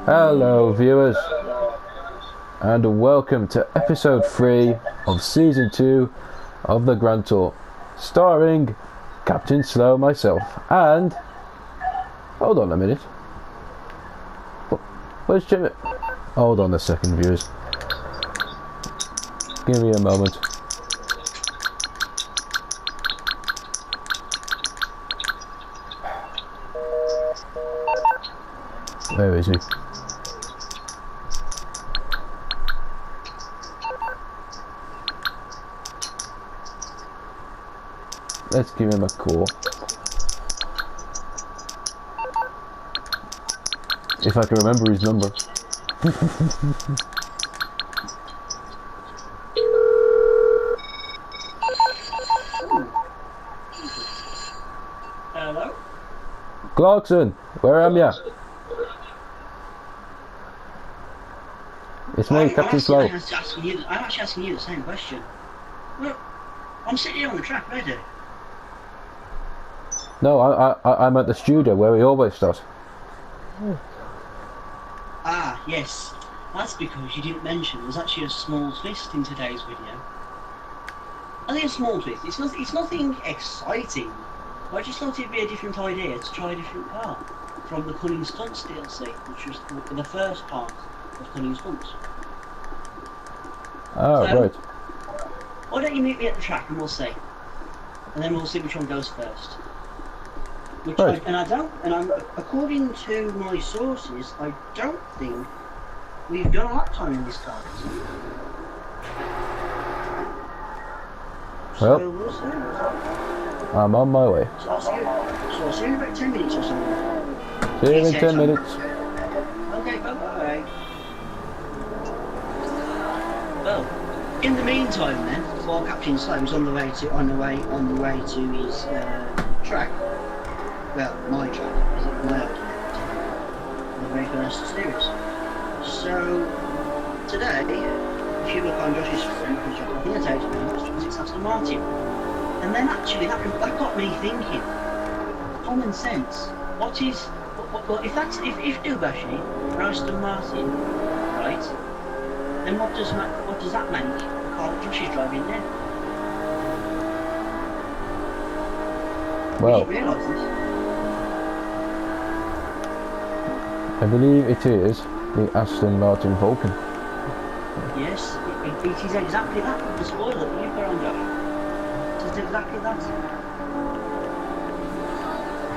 Hello viewers, and welcome to episode 3 of season 2 of the Grand Tour, starring Captain Slow, myself, and... hold on a minute. Where's Jimmy? Hold on a second, viewers. Give me a moment. Where is he? Let's give him a call. If I can remember his number. Hello? Clarkson, where am ya? It's me, Captain Slow. I'm actually asking you the same question. Look, I'm sitting here on the track, ready. No, I'm at the studio where we always start. Ah, yes. That's because you didn't mention there's actually a small twist in today's video. I think a small twist. It's nothing exciting. But I just thought it'd be a different idea to try a different car from the Cunning Stunts DLC, which was the first part of Cunning Stunts. Oh, So, right. Why don't you meet me at the track and we'll see, and then we'll see which one goes first. Which Right. According to my sources, I don't think we've done a lap time in this car. Well. So we'll see. I'm on my way. So I'll see you in about 10 minutes or something. See you in 10 minutes. Okay, bye-bye. Well, in the meantime then, while Captain Slow is on the way to his track, well, my track, is it my old the very first series. So today, if you look on Josh's screen, which I think it's Aston Martin. And then actually that got me thinking. Common sense. What if Dubashi or Aston Martin, right? Then what does that make the car that Josh is driving then? Well, I didn't realise this. I believe it is the Aston Martin Vulcan. Yes, it is exactly that. The spoiler that you've got on, Josh. It is exactly that.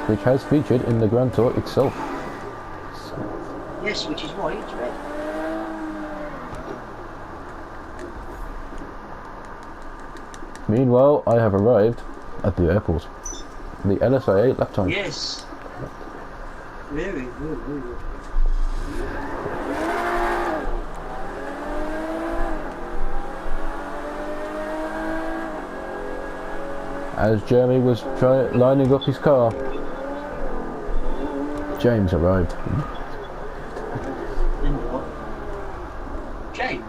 Which has featured in the Grand Tour itself. Yes, which is why it's red. Meanwhile, I have arrived at the airport. The LSIA Lap time. Yes. Very good, very good. As Jeremy was lining up his car, James arrived. James?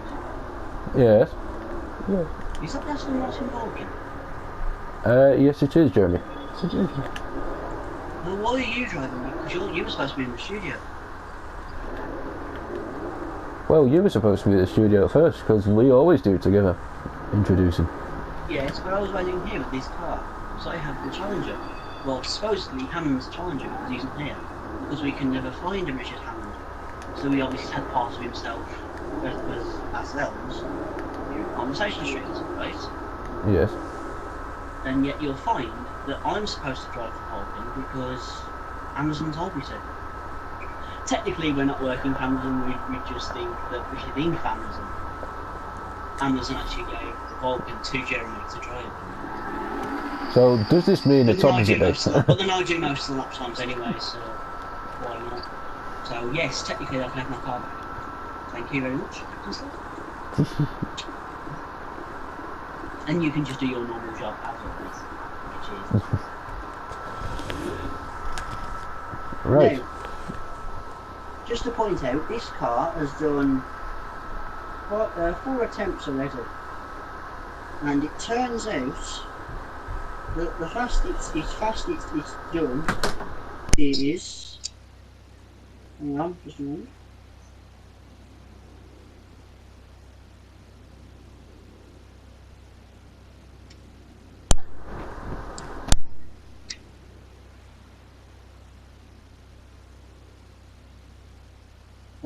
Yes? Yeah. Is that the Aston Martin Vulcan? Yes it is, Jeremy. Well, why are you driving me? Because you were supposed to be in the studio. Well, you were supposed to be at the studio first, because we always do it together. Introducing. Yes, but I was waiting here with this car. So I have the Challenger. Well, supposedly Hammond's Challenger because he isn't here. Because we can never find a Richard Hammond. So we obviously had part of himself as ourselves in Conversation Street, right? Yes. And yet you'll find that I'm supposed to drive the Vulcan because Amazon told me to. Technically we're not working for Amazon, we just think that we should think of Amazon. Amazon actually gave the Vulcan to Jeremy to drive. So does this mean it's opposite then? But then I do most of the lap times anyway, so why not? So yes, technically I can have my car back. Thank you very much, Captain Slow. And you can just do your normal job as always, which is... Right. Now, just to point out, this car has done 4 attempts already. And it turns out that the fastest it's done is... Hang on, just a moment.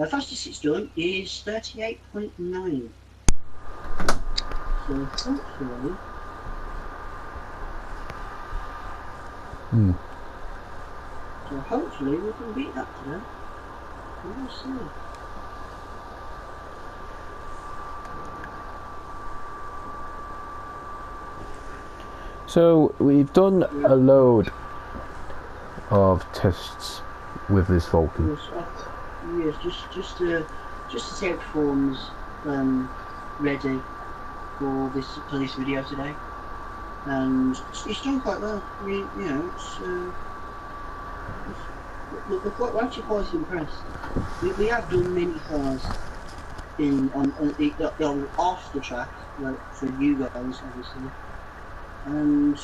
The fastest it's done is 38.9. So hopefully... So hopefully we can beat that today. We'll see. So we've done a load of tests with this Vulcan. Yes, just to see how it performs ready for this video today. And it's done quite well. I mean, you know, we're actually quite impressed. We have done many cars on off the track, like for you guys, obviously. And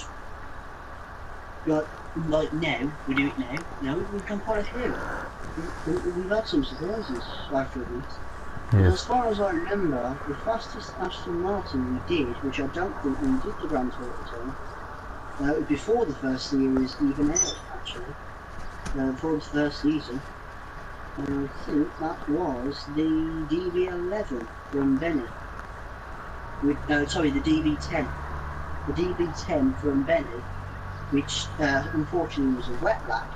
like now, we do it now. You know, we've done quite a few. We've had some surprises after this. Yes. As far as I remember, the fastest Aston Martin we did, which I don't think we did the Grand Tour at all, before the first series even out, actually, before the first season, and I think that was the DB11 from Benny. Sorry, the DB10. The DB10 from Benny, which unfortunately was a wet lap.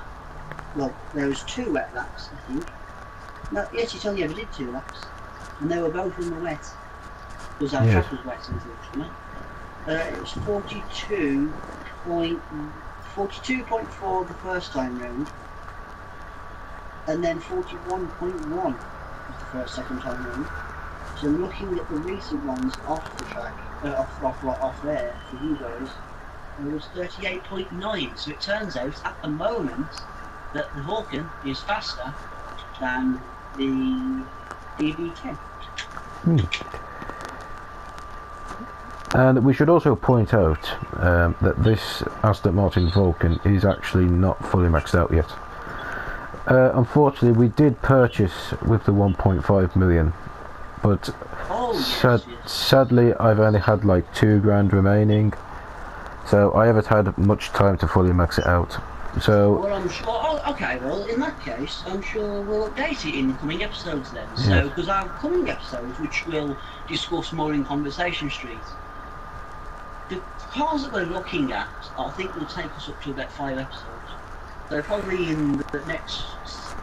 Well, there was 2 wet laps, I think. No, yes, it only ever did 2 laps. And they were both in the wet, because our track was wet, unfortunately. It was 42.4 the first time round, and then 41.1 was the second time round. So looking at the recent ones off the track, off there for you guys, it was 38.9. So it turns out at the moment that the Vulcan is faster than the DB10. And we should also point out that this Aston Martin Vulcan is actually not fully maxed out yet. Unfortunately, we did purchase with the 1.5 million, but sadly I've only had like £2,000 remaining, so I haven't had much time to fully max it out. So well, I'm sure. Oh, okay. Well, in that case, I'm sure we'll update it in the coming episodes then. So, because our coming episodes, which we'll discuss more in Conversation Street, the cars that we're looking at, I think will take us up to about 5 episodes. So probably in the next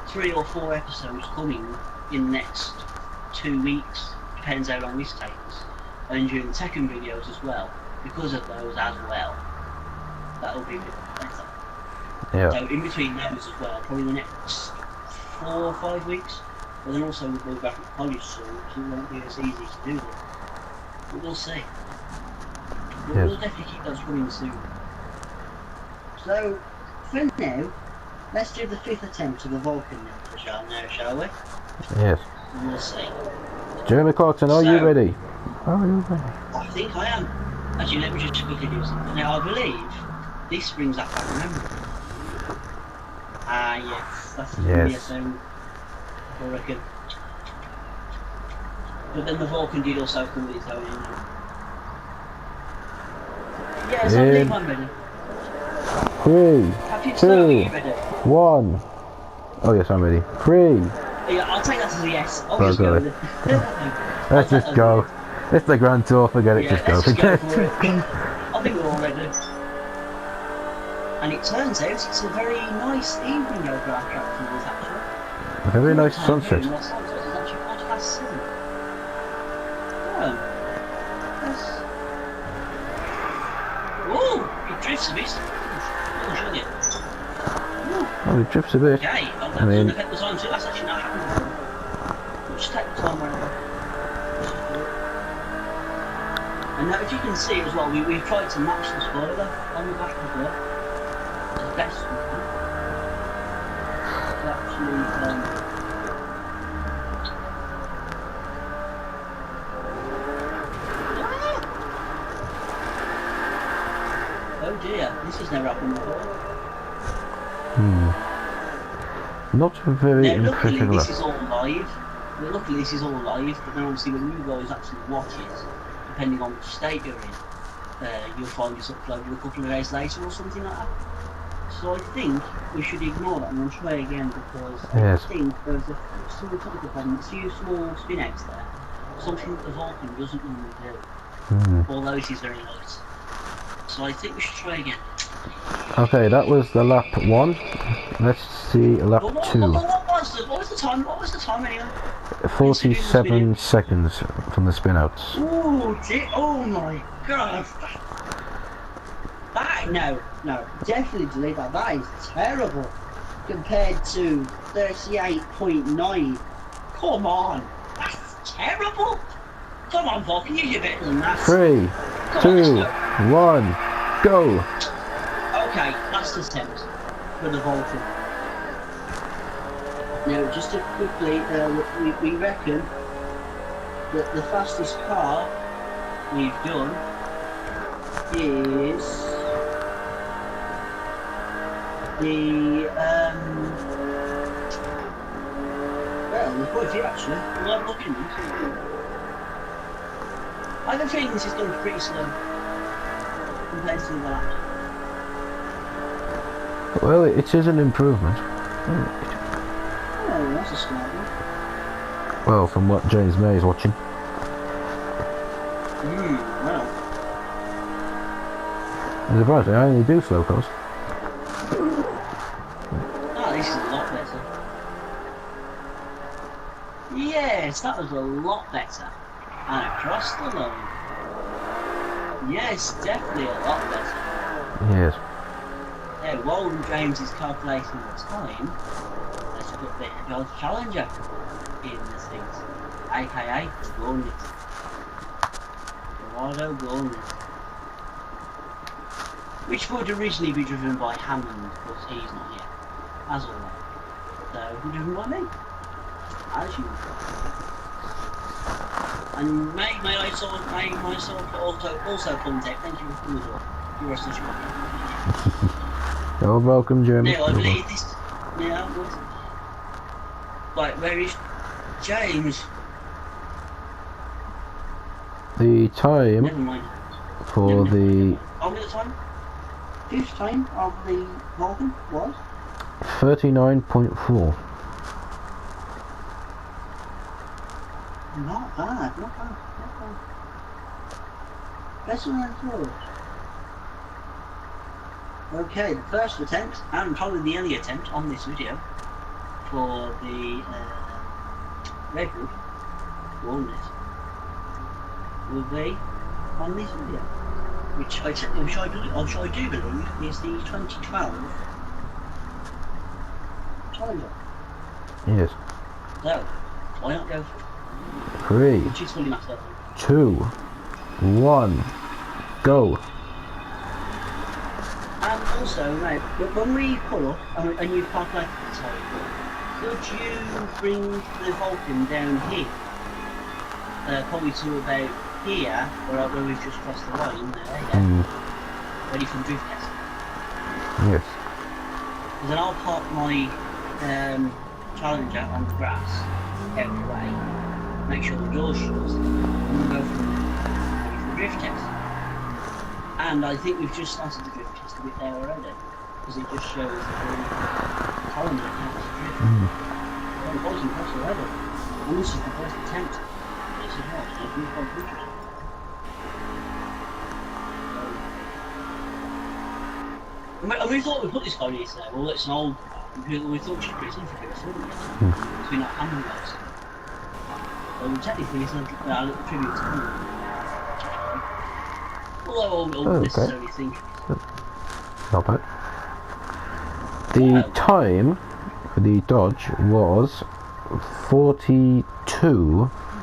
3 or 4 episodes coming in the next 2 weeks, depends how long this takes, and during the second videos as well, because of those as well, that'll be better. yeah. So in between those as well, probably the next 4 or 5 weeks, but then also we'll go back to college soon, so it won't be as easy to do them. But we'll see. We'll definitely keep those coming soon. So, for now, let's do the 5th attempt of the Vulcan now, shall we? Yes. And we'll see. Jeremy Clarkson, are you ready? Are you ready? I think I am. Actually, let me just quickly do something. Now, I believe this brings that back memory. Ah, yes, that's the BSO, I reckon. But then the Vulcan did also come with its own engine. Yes, I believe I'm ready. 3, 2, 1. Oh yes, I'm ready. 3. Yeah, I'll take that as a yes. I'll just go with it. Let's just go. It's the Grand Tour, forget it, just go. Let's just go for it. I think we're all ready. And it turns out it's a very nice evening over our track for us, actually. A very nice sunset. It's actually 7:15. Oh. Yes. Oh, it drifts a bit. Oh, shouldn't it? Oh, it drifts a bit. Okay, I mean, affect the time too. That's actually not happening. We'll just take the time wherever. And now, if you can see as well, we've tried to match the spoiler on the back as well. The best we can. To actually, oh dear, this has never happened before. Not very impressive. Luckily this is all live. Luckily this is all live, but then obviously when you guys actually watch it, depending on which state you're in, you'll find it's uploaded a couple of days later or something like that. So I think we should ignore that and we'll try again because Yes. I think there's a small technical problem, a few small spin outs there. Something that the Vulcan doesn't normally do. Although it is very light. So I think we should try again. Okay, that was the lap 1. Let's see lap 2. What was the time? What was the time anyway? 47 seconds from the spin outs. Oh my god! No, definitely delete that. That is terrible compared to 38.9. Come on, that's terrible. Come on, Vulcan, you're better than that. 3, 2, 1, go! Okay, last attempt for the Vulcan. Now, just to quickly, we reckon that the fastest car we've done is the well, there's quite a few actually. I'm looking at this. I have a feeling this is going to be pretty slow compared to the last. Well, it is an improvement. Oh, that's a smart one. Well, from what James May is watching. Well. And surprisingly, I only do slow cars. Oh, this is a lot better. Yes, that was a lot better. And across the line. Yes, definitely a lot better. Yes. Yeah, while James is calculating the time, let's put the Dodge Challenger in the seat, aka Gornit. Gerardo Gornit. Which would originally be driven by Hammond, but he's not here, as always. So, we're driven by me, as usual. And may I also contact, thank you for the you are such a good. You're welcome, Jim. Now, I believe this. Now, right, where is James? The time Never mind. for the Over the time? Whose time of the Vulcan was? 39.4. Not bad. Better than I thought. Okay, the first attempt, and probably the only attempt on this video, for the Redwood Walnut will be on this video, which I do believe is the 2012 Tiger. Yes. So, why not go 3, which is fully maxed out? 2, 1, go. And also, mate, when we pull up and you calculate the time, could you bring the Vulcan down here? Probably to about here, where we've just crossed the line there, ready for the drift test. Yes. And then I'll park my Challenger on the grass, out of the way, make sure the door's shut, and we'll go from there, ready for the drift test. And I think we've just started the drift test a bit there already, because it just shows that the calendar counts the drift. Well, it wasn't impressive already. And this is the first attempt. Yes, it was. It was quite interesting. And we thought we'd put this car in here today. Well, it's an old car. We thought we should put it in for this, didn't we? Because we're not handling those. So technically, it's a little tribute to him. Although I wouldn't necessarily think. Not bad. The time for the Dodge was 42.3.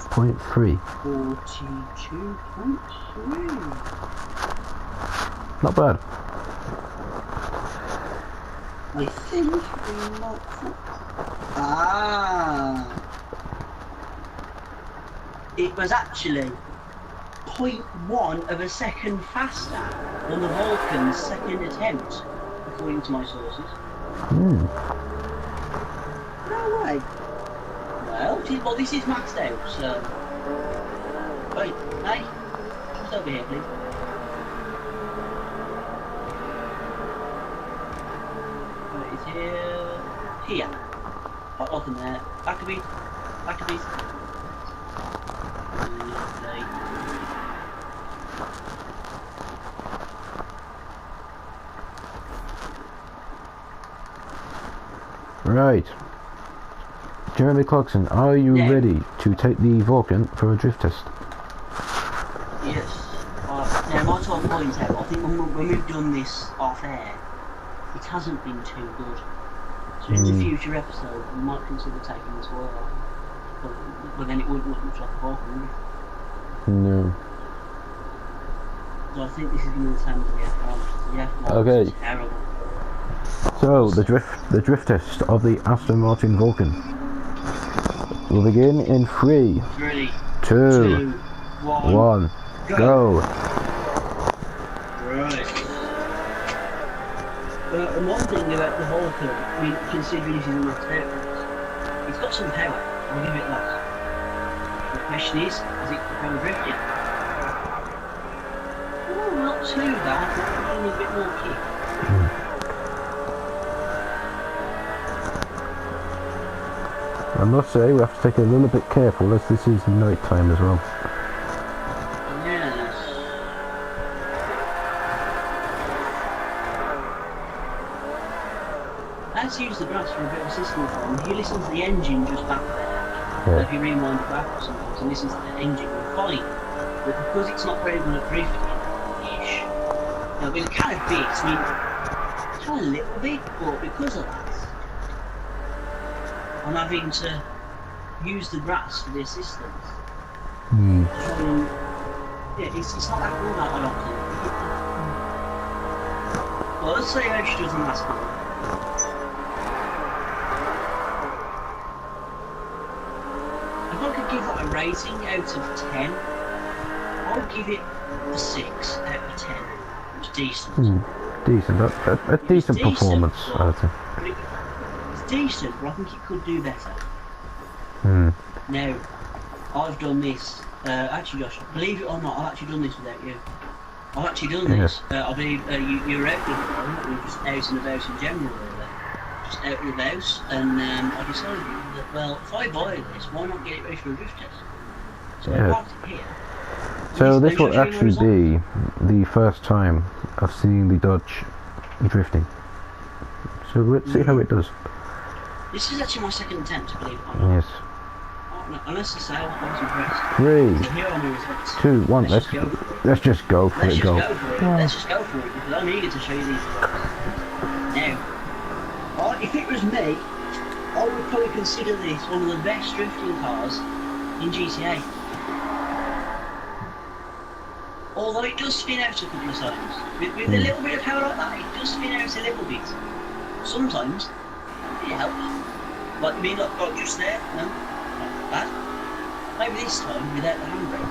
42.3. Not bad. I think we might. It was actually 0.1 of a second faster than the Vulcan's second attempt, according to my sources. No way. Well, this is maxed out, so. Wait, hey, just over here, please. here. Hot lock in there. Back a bit. Back a bit. Okay. Right. Jeremy Clarkson, are you ready to take the Vulcan for a drift test? Yes. Now, my top point out, I think when we've done this off air, it hasn't been too good. So in the future episode, we might consider taking this oil off. But then it wouldn't look much like a Vulcan, would it? No. So I think this is going to be the same as the F1. The F1 Okay. is terrible. So the drift test of the Aston Martin Vulcan will begin in 3, 2, 1, go. Right. And one thing about the Vulcan, I mean, considering this is a max output, it's got some power. I'll give it that. The question is it power drifting? Oh, not too bad, but only a bit more kick. I must say we have to take it a little bit careful as this is night time as well. Yes. Let's use the brass for a bit of a system form. If you listen to the engine just back there, if you rewind it back or something and listen to the engine, you're fine. But because it's not very good at drifting-ish, I mean, it kind of beats, I mean, kind of a little bit, but because of that, I'm having to use the brass for the assistance. Yeah, it's not that good, I don't think. Well, let's say how she does in last one. If I could give it a rating out of 10, I would give it a 6 out of 10. It's decent. Decent, a decent performance, I think. It's decent, but I think it could do better. Now, I've done this. Actually, Josh, believe it or not, I've actually done this without you. I've actually done this. I believe you were out with me, we were just out and about in general, really. Just out and about, and I decided that, well, if I buy this, why not get it ready for a drift test? So I parked it here. So this will actually be the first time of seeing the Dodge drifting. So let's see how it does. This is actually my second attempt, believe it or not. Yes. No, unless I say I was impressed. 3, Here are my results. 2, 1. Let's just go for it. Let's just go for it because I'm eager to show you these results. Now, if it was me, I would probably consider this one of the best drifting cars in GTA. Although it does spin out a couple of times. With a little bit of power like that, it does spin out a little bit. Sometimes it helps. Like you mean like just there? No? Not bad. Maybe this time without the handbrake.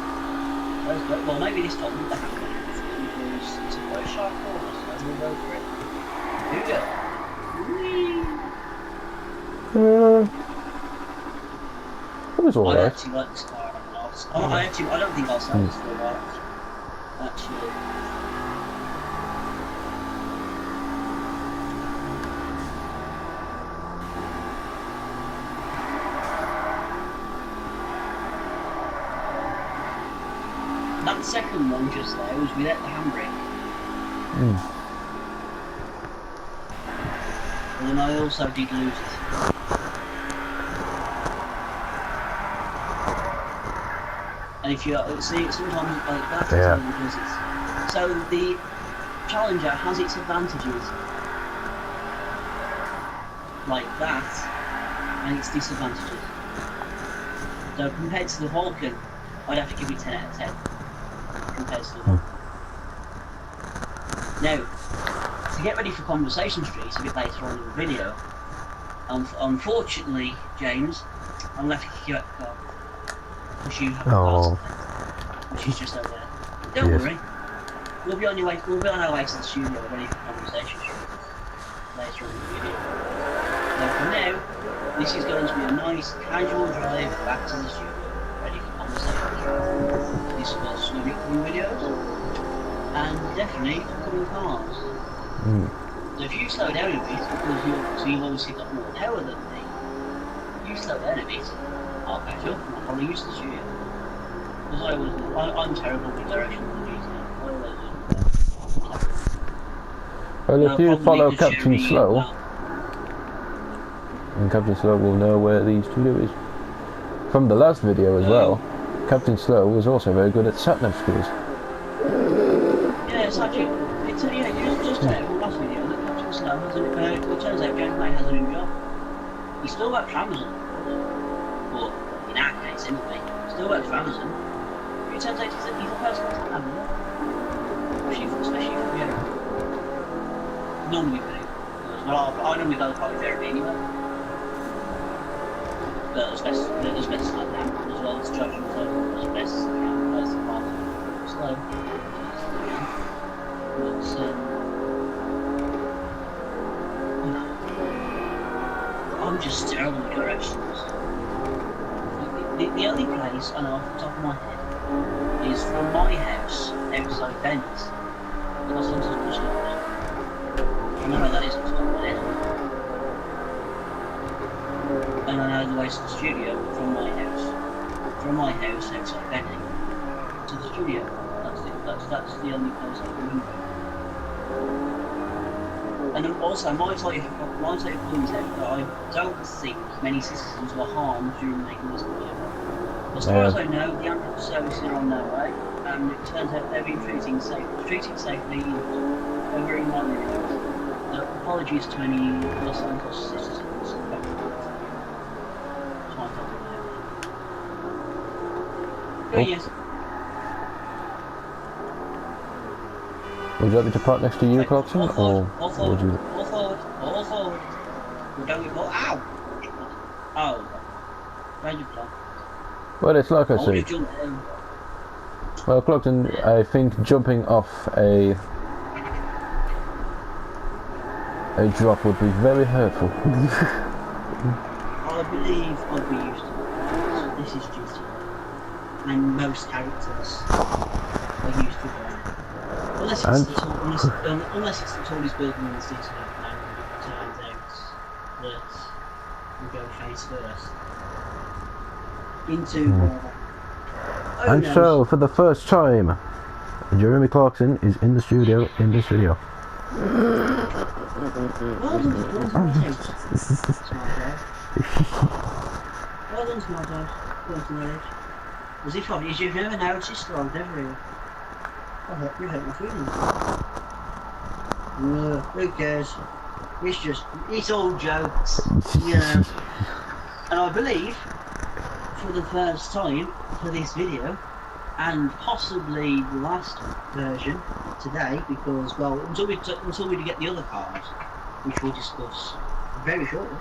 Well, maybe this time with the handbrake. Because it's a quite sharp corner, so we'll go for it. Here we go. Whee! It was alright. I actually like this car a lot. I don't think I'll sell this for a while. Actually. That second one just there was without the handbrake. And then I also did lose it. And if you see, sometimes like that, because it's so the Challenger has its advantages like that, and its disadvantages. So compared to the Vulcan, I'd have to give it 10 out of 10. Compared to the Vulcan. Now, to get ready for Conversation Street a bit later on in the video, unfortunately, James, I'm left to kick you out the car. Because you have a car, which is just over there. Don't worry, we'll be on our way to the studio ready for Conversation Street later on in the video. Now for now, this is going to be a nice casual drive back to the studio, ready for Conversation Street. This was some upcoming videos, and definitely upcoming cars. So if you slow down a bit, because you've obviously got more power than me, if you slow down a bit, I'll catch up and I'll probably use the studio. Because I'm terrible with directional music. Well, if you follow Captain Slow, and Captain Slow will know where the studio is. From the last video as well, Captain Slow was also very good at sat-nav skills. Yeah, it's actually, just from the last video that Captain Slow has it turns out Gameplay has a new job. He still works for Amazon, but in our case anyway, he still works for Amazon. It turns out he's a personal sat-nav, especially for Vienna. Normally do. Well, I normally go to Party Therapy anyway. But as best as I can, as well as judging myself as best as I can, as fast slow. But I'm just terrible with directions. The only place I know off the top of my head is from my house outside Venice. Because I'm such a stop. I know that isn't Scotland, and I know the way to the studio from my house outside Benny to the studio. That's the only place I can remember. And also my type of points out that I don't think many citizens were harmed during making this video. As far as I know, the ambulance services are on their way, and it turns out they've been treating safely over in one minute. Apologies to any Los Santos citizens. Yes. Would you like me to park next to you, Clarkson, or would you? All forward. We're going to ow! Oh. Where'd you plan? Well, it's like I say. Well, Clarkson, I think jumping off a drop would be very hurtful. I believe I'd be used to it. This is duty. And most characters are used to it. Unless it's the tallest building in the city, and it turns out that we go face first. Into and so, for the first time, Jeremy Clarkson is in the studio in this video. Well done, smart dog. As if obvious you've never noticed, or never you? You hurt my feelings. Who cares? It's all jokes, you know. And I believe, for the first time for this video, and possibly the last version today, because, well, until we get the other cars, which we'll discuss very shortly,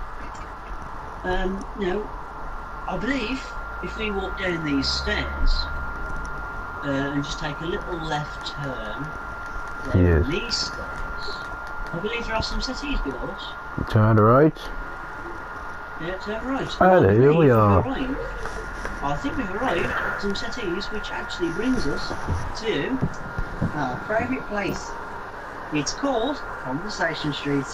you know, I believe if we walk down these stairs and just take a little left turn down these stairs, I believe there are some settees below us. Turn right. Yeah, turn right. And here we are. I think we've arrived at some settees, which actually brings us to our favourite place. It's called Conversation Street.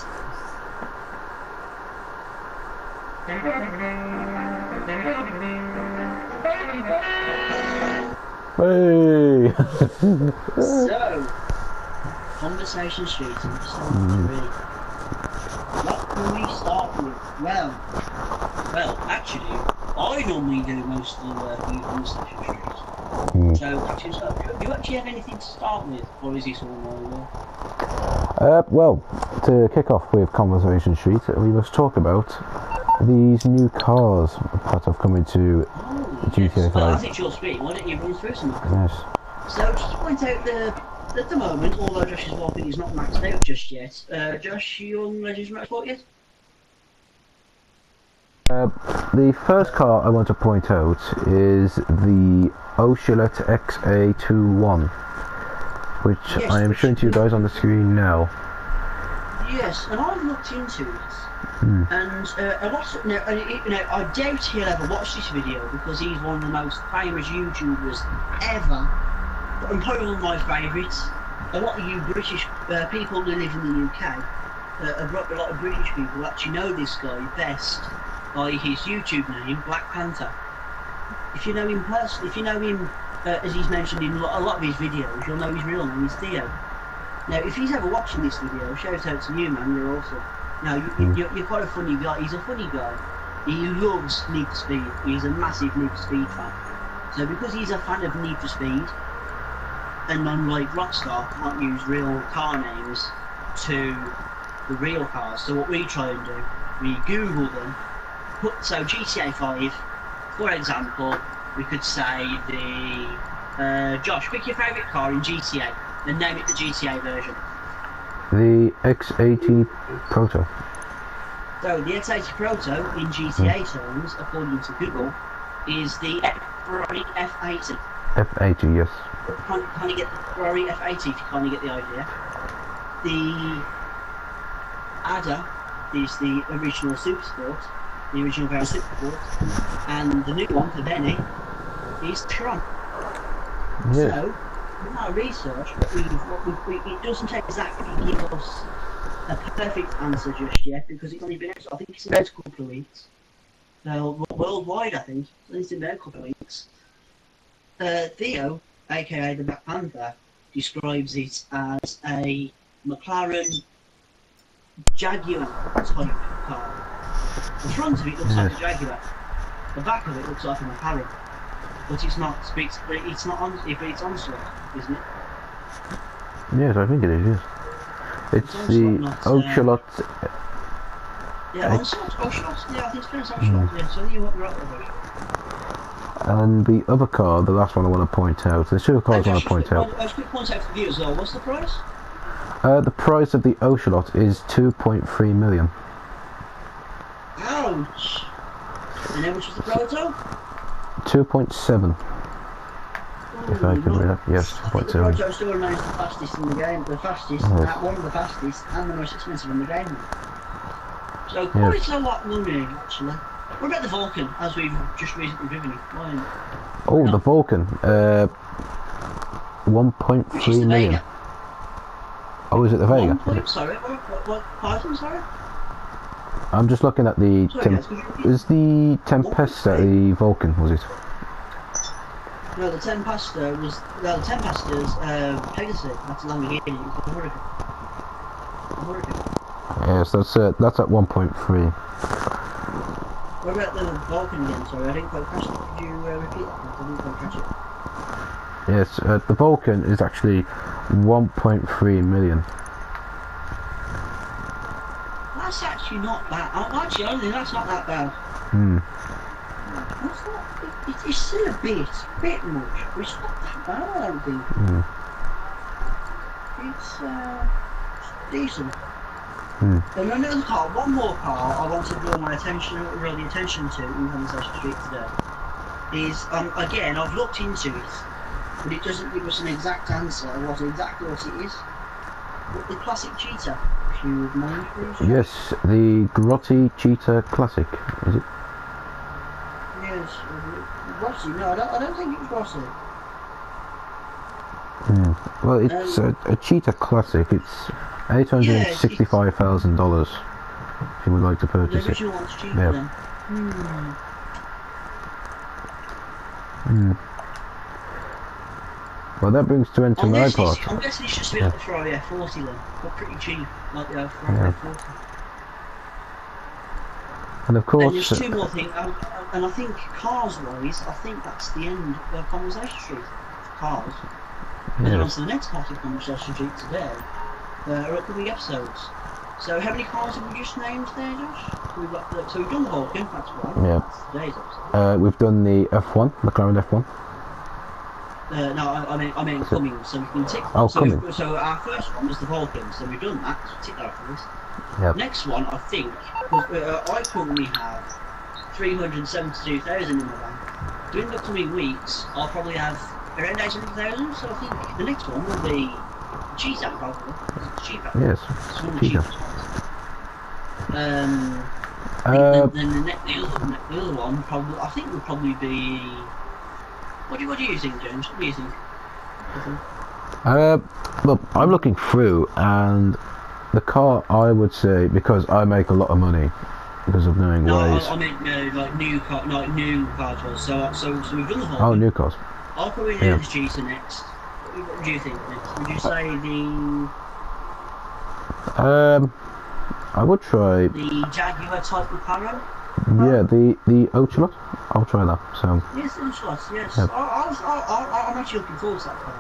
Hey! So, Conversation Street, episode 3. What can we start with? Well, actually, I normally do most of the work in Conversation Street. So, actually, do you actually have anything to start with, or is this all my work? Well, to kick off with Conversation Street, we must talk about these new cars that have come into GTA 5. Well, as it's your speed, why don't you run through some of them? Yes. So, just to point out at the moment, although Josh's Vulcan is not maxed out just yet, Josh, you on Legends Motorsport yet? The first car I want to point out is the Oshlet XA21, which yes, I am showing to you guys on the screen now. Yes, and I've looked into it, and a lot of, I doubt he'll ever watch this video because he's one of the most famous YouTubers ever, and probably one of my favourites. A lot of you British people who live in the UK a lot of British people actually know this guy best by his YouTube name, Black Panther. If you know him personally, if you know him as he's mentioned in a lot of his videos, you'll know his real name is Theo. Now, if he's ever watching this video, shout out to you, man. You're awesome. Now, you're quite a funny guy. He's a funny guy. He loves Need for Speed. He's a massive Need for Speed fan. So because he's a fan of Need for Speed, and unlike Rockstar, can't use real car names to the real cars. So what we try and do, we Google them. So GTA 5, for example, we could say the Josh, pick your favourite car in GTA and name it the GTA version. The X80 Proto. So the X80 Proto in GTA terms, according to Google, is the Ferrari F80. F80, yes. Can you get the Ferrari F80 if you kind of get the idea? The Ada is the original Supersport, the original Ferrari Supersport, and the new one for Benny is Tron. Yes. So, with our research, it doesn't exactly give us a perfect answer just yet because it's only been out, I think it's been out a couple of weeks. Worldwide, I think, it's been out a couple of weeks. Theo, aka the Black Panther, describes it as a McLaren Jaguar type car. The front of it looks like a Jaguar. The back of it looks like a McLaren. But it's not. It's not on. But it's onslaught, isn't it? Yes, I think it is. Yes. It's the Ocelot. Yeah, onslaught. Ocelot. Yeah, I think it's pronounced Ocelot. Yeah, so you're right with it. And the other car, the last one I want to point out. There's two cars I want to point out. I should point out for you as well. What's the price? The price of the Ocelot is 2.3 million. Ouch! And how much was the Proto? 2.7. If I can read that, yes, 2.7. The Proto still remains the fastest in the game, one of the fastest, and the most expensive in the game. So quite a lot of money, actually. What about the Vulcan, as we've just recently driven it? Oh, the Vulcan, 1.3 million. Vega? Oh, is it the Vega? Sorry, what pardon, sorry? I'm just looking at the... is the Tempesta the Vulcan, was it? No, the Tempesta was... No, the Tempesta's Pegasus. That's Lamborghini. It's the Huracan. Yes, that's at 1.3. What about the Vulcan again? Sorry, I didn't quite catch it. Could you repeat that? I didn't quite catch it. Yes, the Vulcan is actually 1.3 million. That's actually not bad. Actually, I don't think that's not that bad. That's not, it's still a bit much, but it's not that bad, I don't think. It's decent. And another car, one more car I want to draw my attention, really attention to in Conversation Street today is, again, I've looked into it, but it doesn't give us an exact answer of exactly what it is. But the classic Cheetah, if you would mind, please. Yes, the Grotti Cheetah Classic, is it? Yes, Rossi. No, I don't think it's Rossi. Well, it's a Cheetah Classic. It's $865,000 if you would like to purchase the original one's cheaper then. Well, that brings to end to my part. I'm guessing it's just a bit like the Ferrari F40 then. They're pretty cheap, like the Ferrari F40. And of course... And there's two more things, and I think cars-wise, I think that's the end of Conversation Street. Cars. And then on to the next part of Conversation Street today, are upcoming episodes. So how many cars have we just named there, Josh? We've got so we've done the Vulcan, that's one. Yeah. That's today's episode. We've done the F1, McLaren F1. No, I mean coming, so we can tick. Oh, coming. So our first one was the Vulcan, so we've done that, so tick that off the list. Yep. Next one, I think, I currently have 372,000 in my bank. During the coming weeks, I'll probably have around 800,000, so I think the next one will be Cheetah, probably. Cheetah. Yes, Cheetah. Then the other one, probably, I think would probably be... What do you think, James? What do you think? Look, I'm looking through, and the car I would say, because I make a lot of money because of knowing No, ways. I meant like new cars was. So we've done the whole. Oh, new cars. I'll probably do the Jetta next. What would you think next? Would you say I would try. the Jaguar type of Paro? Yeah, the Ocelot. I'll try that. So. Yes, Ocelot. Yes. Yeah. I'm actually looking forward to that car.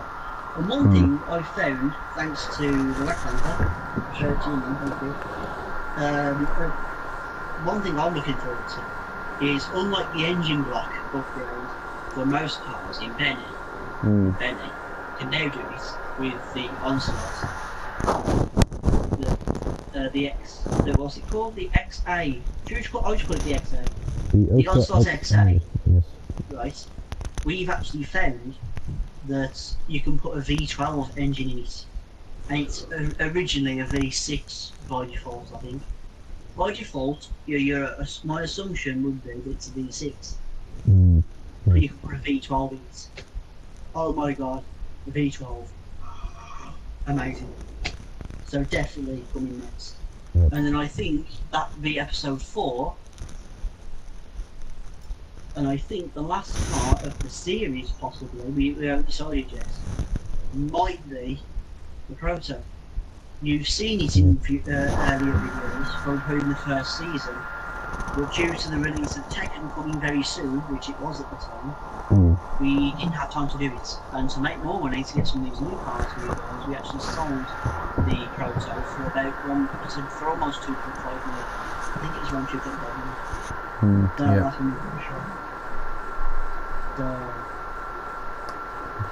And one thing I found, thanks to the Black Panther, show it to you, man, thank you. One thing I'm looking forward to is, unlike the engine block upgrade for most cars in Benny can now do it with the Onslaught. What's it called? The XA. I just call it the XA. The Onslaught XA. Yes. Right. We've actually found that you can put a V12 engine in it. And it's originally a V6 by default, I think. By default, my assumption would be that it's a V6. But you can put a V12 in it. Oh my god, the V12. Amazing. So definitely coming next. Yep. And then I think that would be episode 4. And I think the last part of the series, possibly, we haven't decided yet, might be the Proto. You've seen it in earlier videos from the first season, but due to the release of Tekken coming very soon, which it was at the time, we didn't have time to do it. And to make more money to get some of these new cars we actually sold the Proto for for almost 2.5 million. I think it was around 2.5 million. That's when we were sure.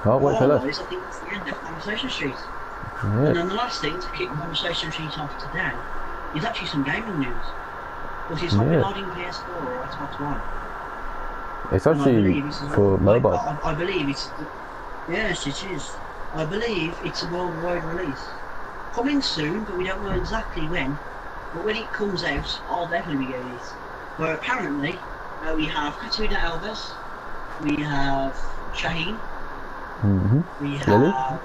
Can't wait for that. I think that's the end of Conversation Street. Yeah. And then the last thing to kick Conversation Street off today is actually some gaming news. Which is something on PS4 or Xbox One. It's actually for mobile. I believe it's... Yes, it is. I believe it's a worldwide release. Coming soon, but we don't know exactly when. But when it comes out, I'll definitely be getting it. Where apparently, we have Katrina Alves, we have Shaheen, we have...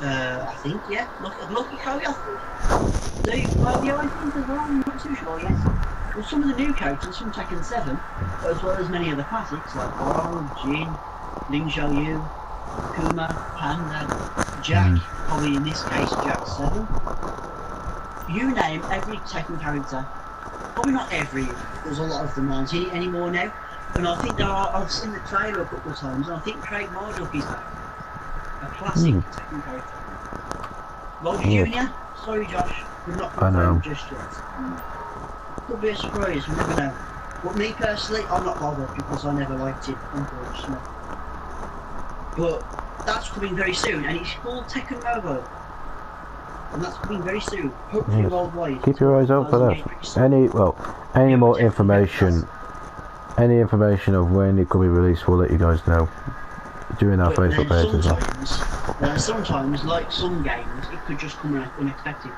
I think, yeah, Lucky Cody, I think. I think as well, I'm not too sure yet. Well, some of the new characters from Tekken 7, as well as many of the classics like Goro, Jin, Ling Xiaoyu, Kuma, Panda, Jack, probably in this case Jack 7. You name every Tekken character. Probably not every, there's a lot of them aren't in it anymore now. And I think I've seen the trailer a couple of times, and I think Craig Marduk is back. A classic Tekken character. Roger Jr., sorry Josh, we're not confirmed just yet. Could be a surprise, we never know. But me personally, I'm not bothered because I never liked it, unfortunately. But that's coming very soon, and it's called Tekken Mobile. And that's coming very soon, hopefully worldwide. Keep your eyes out for that. Any more information, any information of when it could be released, we'll let you guys know during our Facebook page as well. Sometimes, like some games, it could just come unexpected.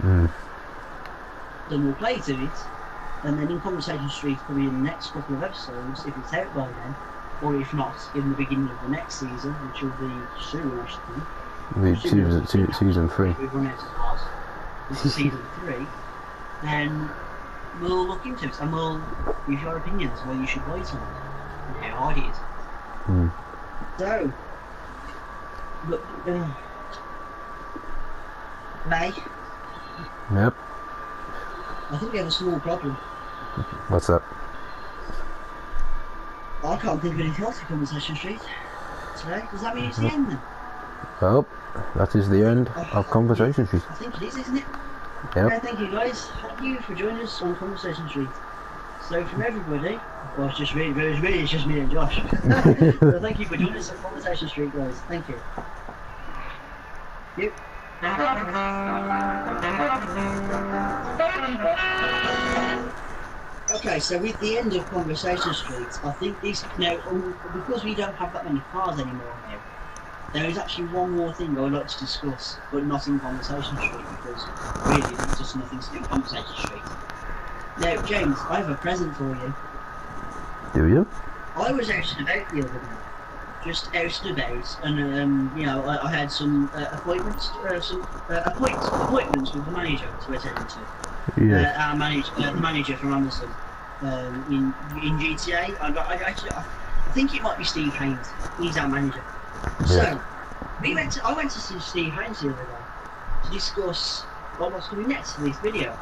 Then we'll play to it, and then in Conversation Street, probably in the next couple of episodes, if it's out by then, or if not, in the beginning of the next season, which will be soon, I should think. Season 3. We've run out of cars. This is season 3. Then we'll look into it, and we'll give your opinions where you should wait on it, and how hard it is. So, look, May. Yep. I think we have a small problem. What's that? I can't think of anything else for Conversation Street today. Does that mean it's the end then? Well, that is the end of Conversation Street. I think it is, isn't it? Yep. Okay, thank you guys. Thank you for joining us on Conversation Street. So from everybody, well, it's just me, it's just me and Josh. So thank you for joining us on Conversation Street, guys. Thank you. Yep. Okay, so with the end of Conversation Street, I think this now, because we don't have that many cars anymore now, there is actually one more thing I would like to discuss, but not in Conversation Street, because really there's just nothing to do in Conversation Street. Now, James, I have a present for you. Do you? I was out and about the other day, just out and about, and you know, I had some appointments with the manager to attend to. Yeah. Our manager, the manager from Amazon, in GTA. I think it might be Steve Haynes. He's our manager. So I went to see Steve Haynes the other day to discuss what was coming next for this video,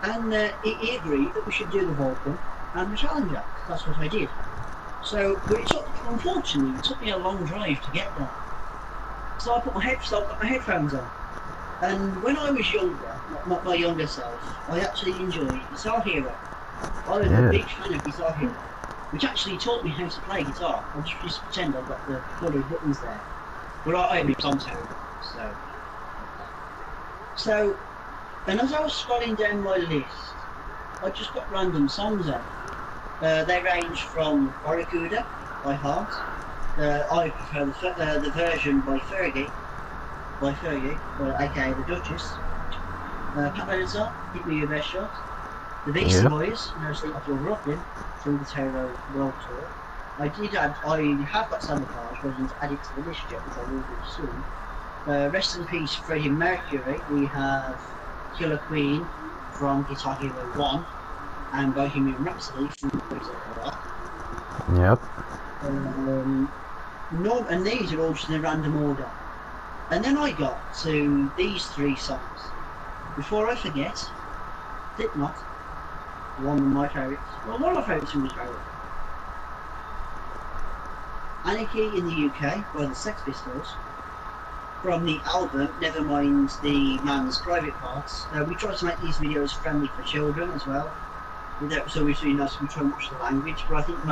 and he agreed that we should do the Vulcan and the Challenger. That's what I did. So, but unfortunately, it took me a long drive to get there. So I got my headphones on. And when I was younger, my younger self, I actually enjoyed Guitar Hero. I was a big fan of Guitar Hero, which actually taught me how to play guitar. I just pretend I've got the coloured buttons there. But I only I'm terrible, so, and as I was scrolling down my list, I just got random songs on. They range from Barracuda by Heart. I prefer the version by Fergie, aka the Duchess. Pat Benatar, Hit Me Your Best Shot. The Beastie Boys, No Sleep Till Brooklyn, from the Terror World Tour. I have got Sabotage, but I didn't add it to the list yet, which I will do soon. Rest in Peace, Freddie Mercury. We have Killer Queen from Guitar Hero 1, and Bohemian Rhapsody from Boys Over Rock. Yep. And these are all just in a random order. And then I got to these three songs. Before I forget, Slipknot, one of my favourites. Well, one of my favourites from Australia. Anarchy in the UK by the Sex Pistols. From the album, never mind the man's private parts. We try to make these videos friendly for children as well. So we try and watch the language, but I think a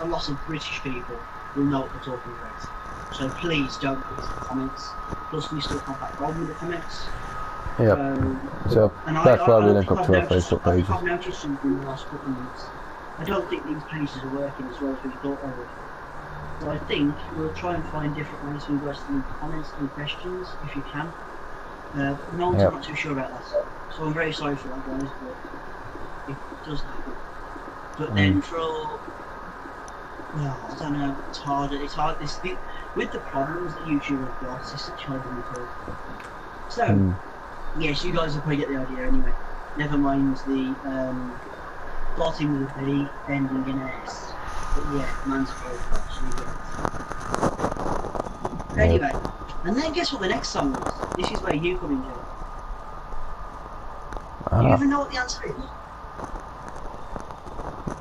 lot of British people will know what we're talking about. So please don't put it in the comments. Plus we still have that problem with the comments. Yeah. So that's why we link up to our Facebook pages. I've noticed something in the last couple of minutes. I don't think these pages are working as well as we thought they would. So I think we'll try and find different ways for you guys to leave comments and questions if you can. No one's not too sure about that. So I'm very sorry for that, guys, but it does happen. But then I don't know, it's hard. With the problems that YouTube have got, it's such hard to talk. So, yes, you guys will probably get the idea anyway. Never mind the starting with a B, ending in an S. But yeah, man's parts, you get it. Anyway, and then guess what the next song is? This is where you come into it. Do you even know what the answer is?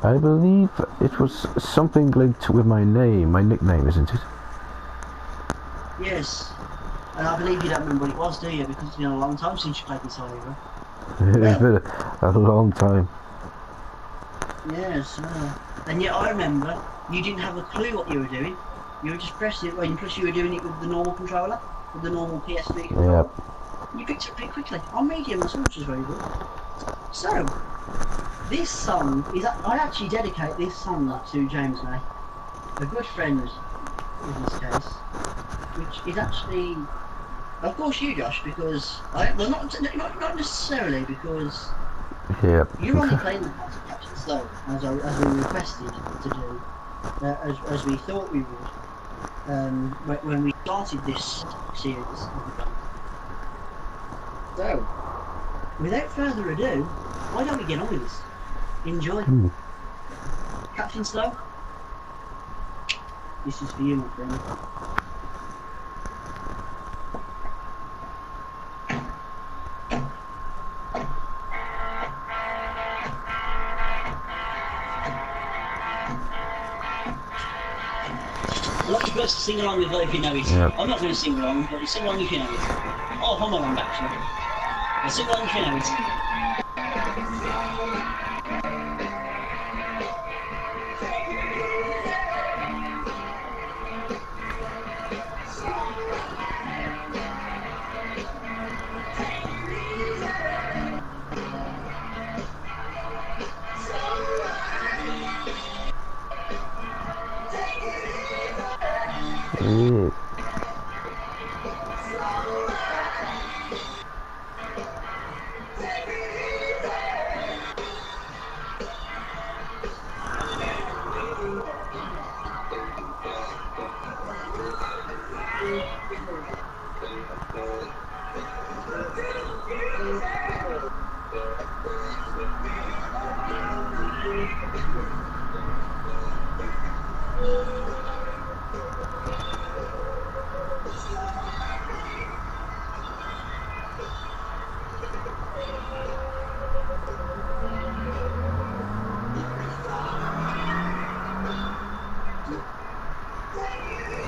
I believe it was something linked with my name, my nickname, isn't it? Yes. And I believe you don't remember what it was, do you? Because it's been a long time since you played Guitar Hero. It's been a long time. Yes, and yet I remember you didn't have a clue what you were doing. You were just pressing it, and plus you were doing it with the normal controller, with the normal PSP controller. Yeah. You picked it up pretty quickly. On medium as well, which is very good. So, this song is... I actually dedicate this song to James May, a good friend in this case, which is actually... Of course you, Josh, because... well, not necessarily, because... Yeah. You're only playing the part of Captain Slow, as we requested to do, as we thought we would, when we started this series. So, without further ado, why don't we get on with this? Enjoy. Captain Slow, this is for you, my friend. I'd like you guys to sing along with it if you know it. Yep. I'm not going to sing along, but sing along if you know it. Oh, hold on, actually. I'll sing along if you know it.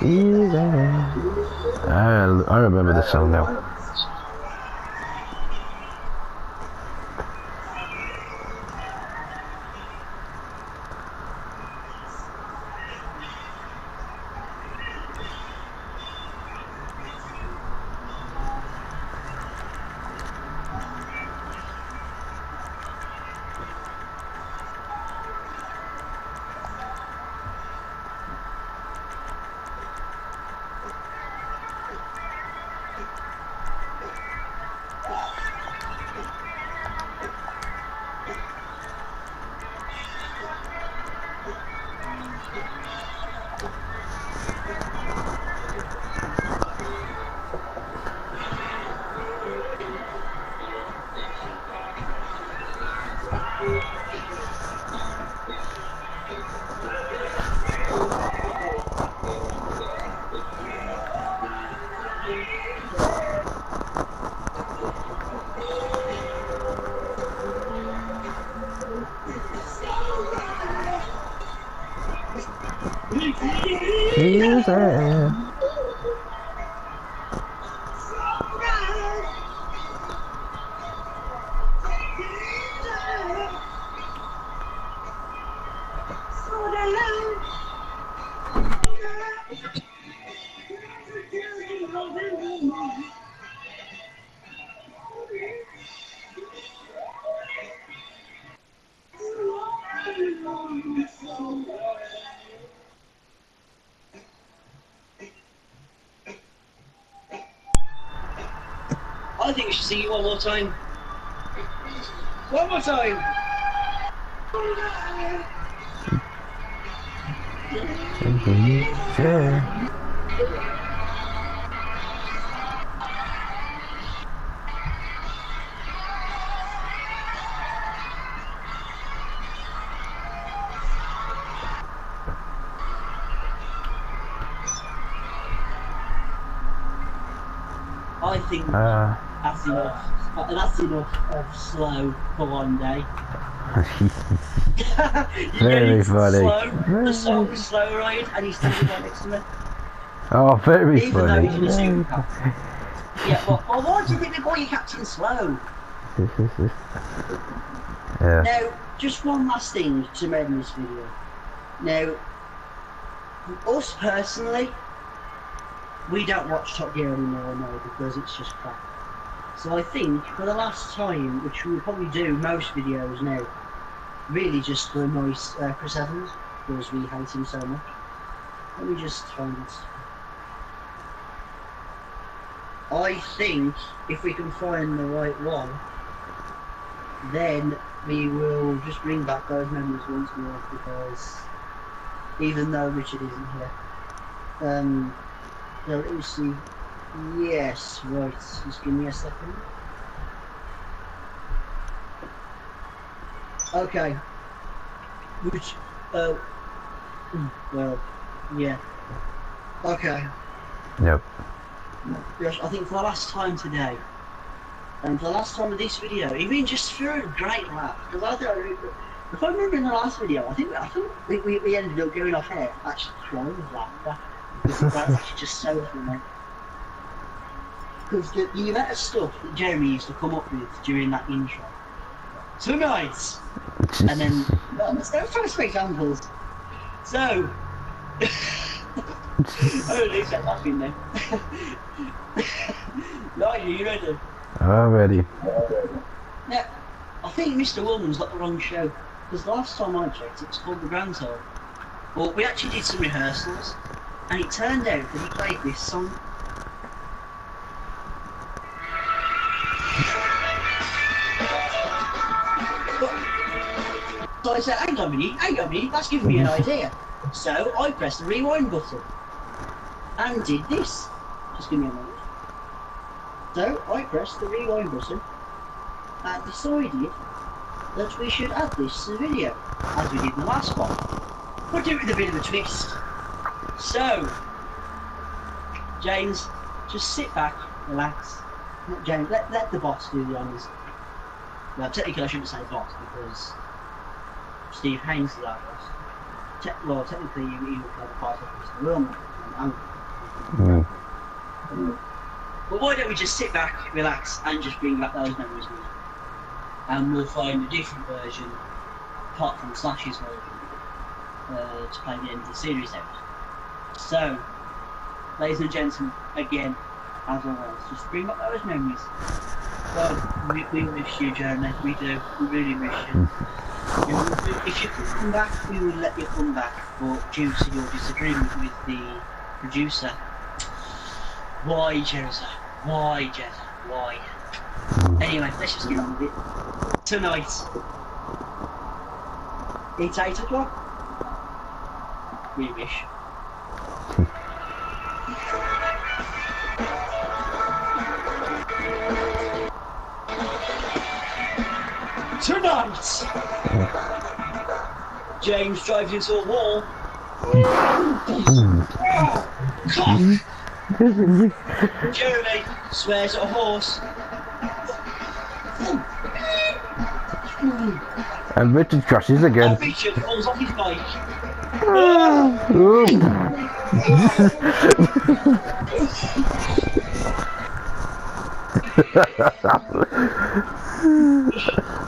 Easy. I remember the song now. Easy. I think we should sing it one more time. One more time. Yeah. I think that's enough. That's enough of slow for one day. Very funny. The song was slow, right? And he's standing right next to me. Oh, very Even funny. though he's in a super car. Yeah, but why do you think they call you Captain Slow? Yeah. Now, just one last thing to end this video. Now, us personally, we don't watch Top Gear anymore now because it's just crap. So I think for the last time, which we'll probably do most videos now, really just to annoy Chris Evans because we hate him so much. Let me just find it. I think if we can find the right one, then we will just bring back those memories once more because even though Richard isn't here. So let me see. Yes, right. Just give me a second. Okay. Which, well, yeah. Okay. Yep. Josh, I think for the last time today, and for the last time of this video, even just threw a great laugh. Because I don't, if I remember in the last video, I think we ended up going off air actually crying with laughter. Because that's actually just so funny. Because the amount of stuff that Jeremy used to come up with during that intro. Tonight! And then, let's try to some examples. So, oh, they start laughing then. No, are you ready? I'm ready. Now, I think Mr. Woolman's got the wrong show. Because the last time I checked, it was called The Grand Tour. Well, we actually did some rehearsals, and it turned out that he played this song. So I said, hang on a minute, that's giving me an idea. So I pressed the rewind button and did this. Just give me a moment. So I pressed the rewind button and decided that we should add this to the video, as we did in the last one. But do it with a bit of a twist. So, James, just sit back, relax. Not James, let the boss do the honours. Well, technically I shouldn't say boss because Steve Haynes is our boss. Well, technically he would play the part of Mr. Wilman. Mm. But why don't we just sit back, relax, and just bring back those memories with us? And we'll find a different version, apart from Slash's version, to play the end of the series out. So, ladies and gentlemen, again, as always, just bring back those memories. God, we miss you, Jeremy. We do. We really miss you. If you could come back, we would let you come back. But due to your disagreement with the producer, why, Jezza? Why, Jezza? Why? Anyway, let's just get on with it. Tonight, it's 8 o'clock. We wish. Tonight, James drives into a wall. Cough. Jeremy swears at a horse. And Richard crashes again. And Richard falls off his bike.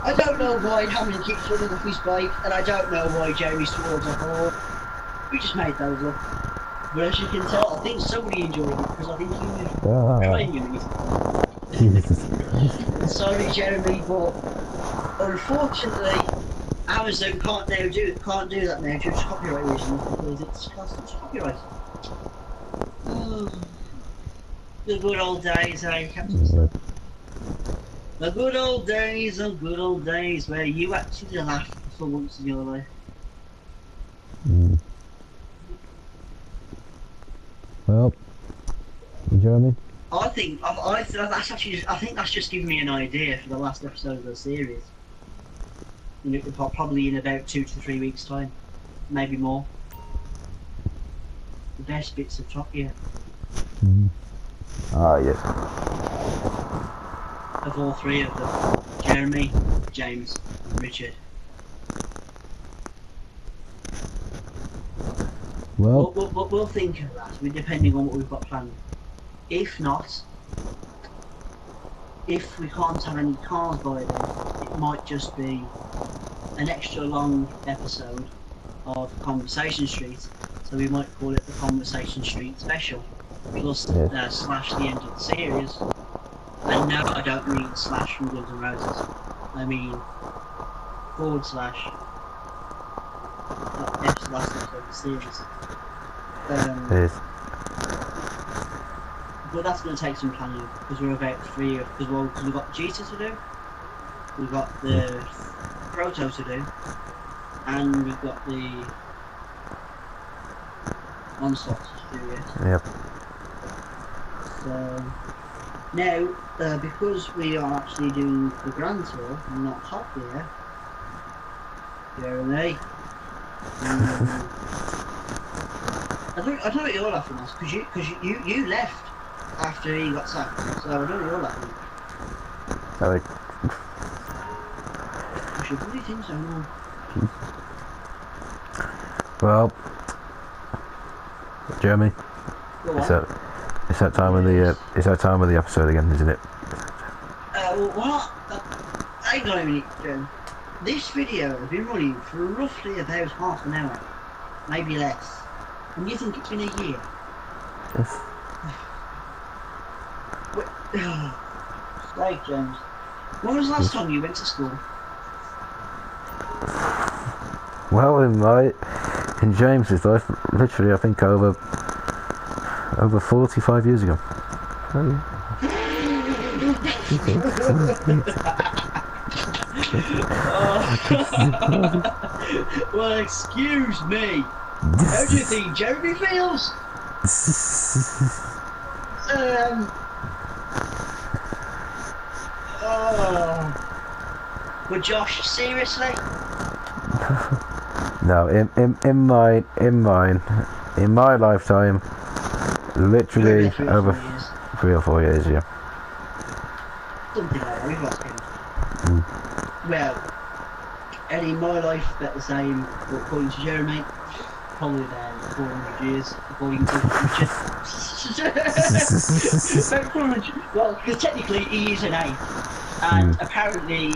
I don't know why Hamlin keeps falling off his bike, and I don't know why Jeremy's towards a horse. We just made those up. But as you can tell, I think somebody enjoyed it, because I think he was trying it. Sorry, Jeremy, but unfortunately, Amazon can't do that now due to copyright reasons, because it's classed as copyright. Oh, the good old days, eh, Captain? The good old days where you actually laughed for once in your life. Well, Jeremy? I think that's just giving me an idea for the last episode of the series. Probably in about 2 to 3 weeks' time, maybe more. The best bits of Top Gear. Ah, yes. Of all three of them, Jeremy, James, and Richard. Well, we'll think of that, depending on what we've got planned. If not, if we can't have any cars by then, it might just be an extra long episode of Conversation Street, so we might call it the Conversation Street Special, plus slash the end of the series. And no, I don't mean slash from Guns N' Roses, I mean / that's the last episode of the series. But that's going to take some planning, because we're about because we've got Jita to do, we've got the Proto to do, and we've got the Onslaught to do yet. Yep. So now, because we are actually doing the Grand Tour and not Top Gear, Jeremy, I don't know what you're laughing at, because you left after he got sacked, so I don't know what you're laughing at. Sorry. I should really think so, no. Well, Jeremy, it's that time of the episode again, isn't it? Well, what? Hang on a minute, Jen. This video has been running for roughly about half an hour, maybe less. And you think it's been a year? Yes. Right, James. When was the last time you went to school? Well, in James's life, literally, I think over 45 years ago. Well, excuse me. How do you think Jeremy feels? But Josh, seriously? No, in my lifetime, literally over 3 or 4 years, yeah. Something like that, we've lost count. Well, and in my life, about the same, but according to Jeremy, probably there 400 years before you can go to the future. About 400. Well, because technically he is an ape, and apparently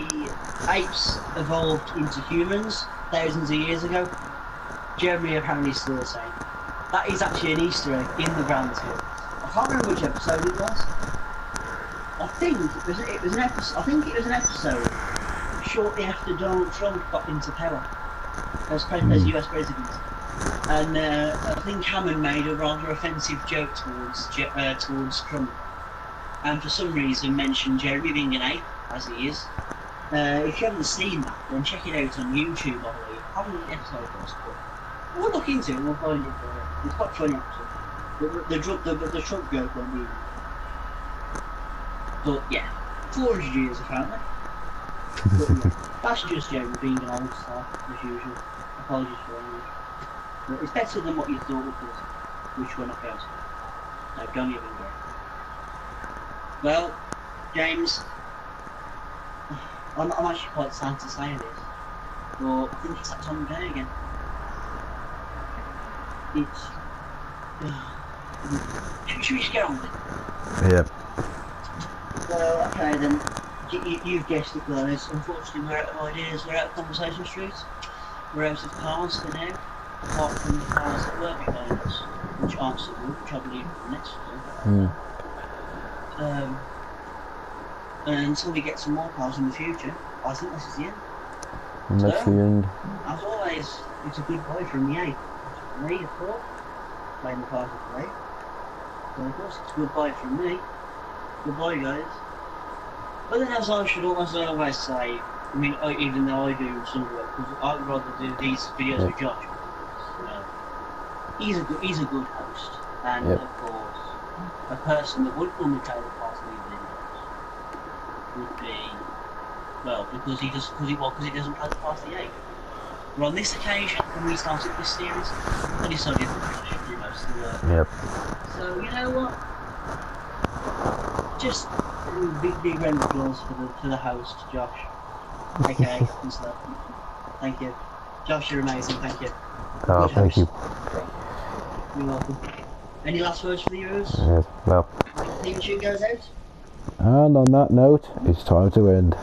apes evolved into humans thousands of years ago. Jeremy apparently is still the same. That is actually an Easter egg in the Grand Tour. I can't remember which episode it was. I think it was an episode. I think it was an episode shortly after Donald Trump got into power as US president, and I think Hammond made a rather offensive joke towards Trump, and for some reason mentioned Jeremy being an ape, as he is. If you haven't seen that, then check it out on YouTube. I believe I haven't episode was, but we'll look into it and we'll find it for you. It's quite funny actually. The Trump joke won't be. But yeah, 400 years apparently. But yeah, that's just Jeremy being an old star as usual. Apologies for language. But it's better than what you thought it was, which we're not going to. No, don't even go. Well, James, I'm actually quite sad to say this, but I think it's that time of day again. It's... should we just get on with it? Yep. Well, okay then. You've guessed it, guys. Unfortunately, we're out of ideas, we're out of conversation streets, we're out of cars for now, apart from the cars that were behind us, which aren't so good, which I believe are next to them. And until we get some more cars in the future, I think this is the end. And that's the end. As always, it's a goodbye from the ape. Me, of course, playing the part of the ape. But of course, it's goodbye from me. Goodbye, guys. But then, as I always say, I mean, even though I do some work, because I would rather do these videos with Josh. He's a good host, and of course, a person that would normally take the part of these videos would be, well, because he doesn't play the part of the ape. But on this occasion, when we started this series, I decided that Josh should do most of the work. Yep. So you know what? Just big round of applause for the host, Josh. Okay, and stuff. Thank you, Josh. You're amazing. Thank you. Oh, thank you. You're welcome. Any last words for the viewers? Yes. Well. Theme tune goes out. And on that note, it's time to end.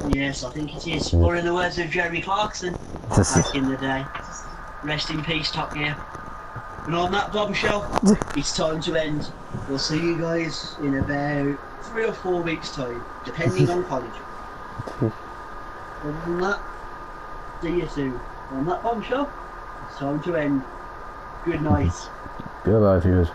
Yes, I think it is. Or in the words of Jeremy Clarkson, back in the day. Rest in peace, Top Gear. And on that bombshell, it's time to end. We'll see you guys in about 3 or 4 weeks' time, depending on college. Other than that, see you soon. On that bombshell, it's time to end. Good night. Goodbye, viewers.